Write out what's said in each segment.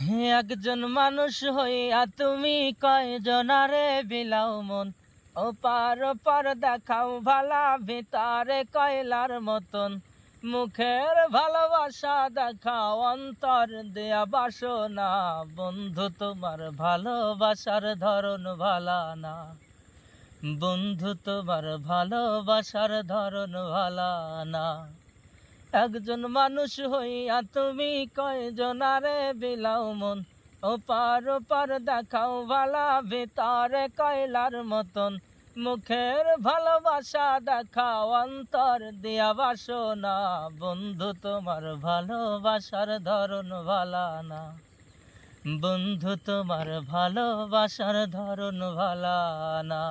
হে একজন মানুষ হইয়া তুমি কয়জনারে বিলাও মন, ও পার দেখাও ভালা ভিতরে কয়লার মতন। মুখের ভালোবাসা দেখাও অন্তর দেয়া বাসনা, বন্ধু তোমার ভালোবাসার ধরন ভালা না। বন্ধু তোমার ভালোবাসার ধরন ভালা না। একজন মানুষ হইয়া তুমি কয়জনারে বিলাও মন, ও পার দেখাও ভালা ভিতরে কয়লার মতন। মুখের ভালোবাসা দেখাও অন্তর দিয়া বাসনা, বন্ধু তোমার ভালোবাসার ধরন ভালা না। বন্ধু তোমার ভালোবাসার ধরন ভালা না।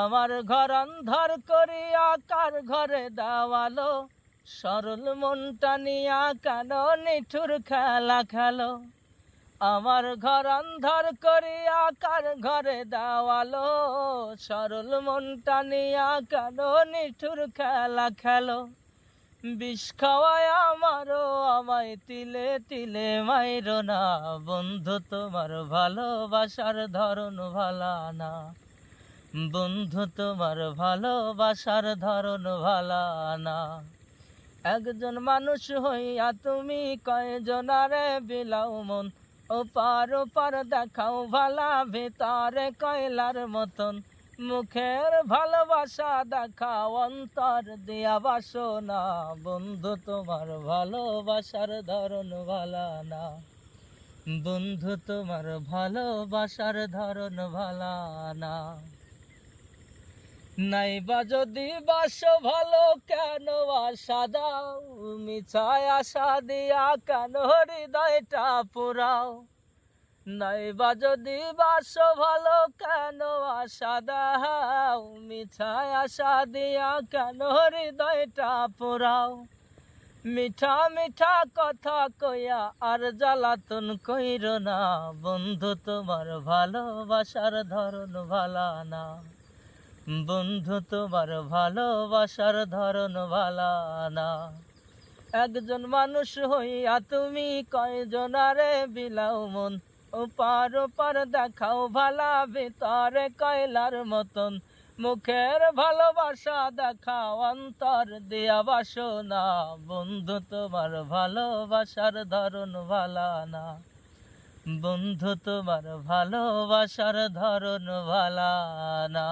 আমার ঘর অন্ধর করিয়া কার ঘরে দেওয়ালো, সরল মনটা নিয়া কেন নিঠুর খেলা খেলো। আমার ঘর অন্ধর করিয়া কার ঘরে দেওয়ালো, সরল মনটা নিয়া কেন নিঠুর খেলা খেলো। বিষ খাওয়ায় আমারও আমায় তিলে তিলে মাইরো না, বন্ধু তোমার ভালোবাসার ধরন ভালা না। বন্ধু তোমার ভালোবাসার ধরন ভালা না। একজন মানুষ হইয়া তুমি কয়জনারে বিলাও মন, ও পার দেখাও ভালা ভিতরে কয়লার মতন। মুখের ভালোবাসা দেখাও অন্তর দিয়া বাসনা, বন্ধু তোমার ভালোবাসার ধরন ভালা না। বন্ধু তোমার ভালোবাসার ধরন ভালা না। নাইবা যদি বাসো ভালো কেন আশা দাও, মিছায় আশা দিয়া কেন হৃদয়টা পুরাও। নাইবা যদি বাসো ভালো কেন আশা দাও, মিছায় আশা দিয়া কেন হৃদয়টা পুরাও। মিঠা মিঠা কথা কইয়া আর জ্বালাতন কইরো না, বন্ধু তোমার ভালোবাসার ধরন ভালা না। বন্ধু তোমার ভালোবাসার ধরন ভালা না। একজন মানুষ হইয়া তুমি কয়জনারে বিলাও মন, ও পার দেখাও ভালা ভিতরে কয়লার মতন। মুখের ভালোবাসা দেখাও অন্তর দিয়া বাসনা, বন্ধু তোমার ভালোবাসার ধরন ভালা না। বন্ধু তোমার ভালোবাসার ধরন ভালা না।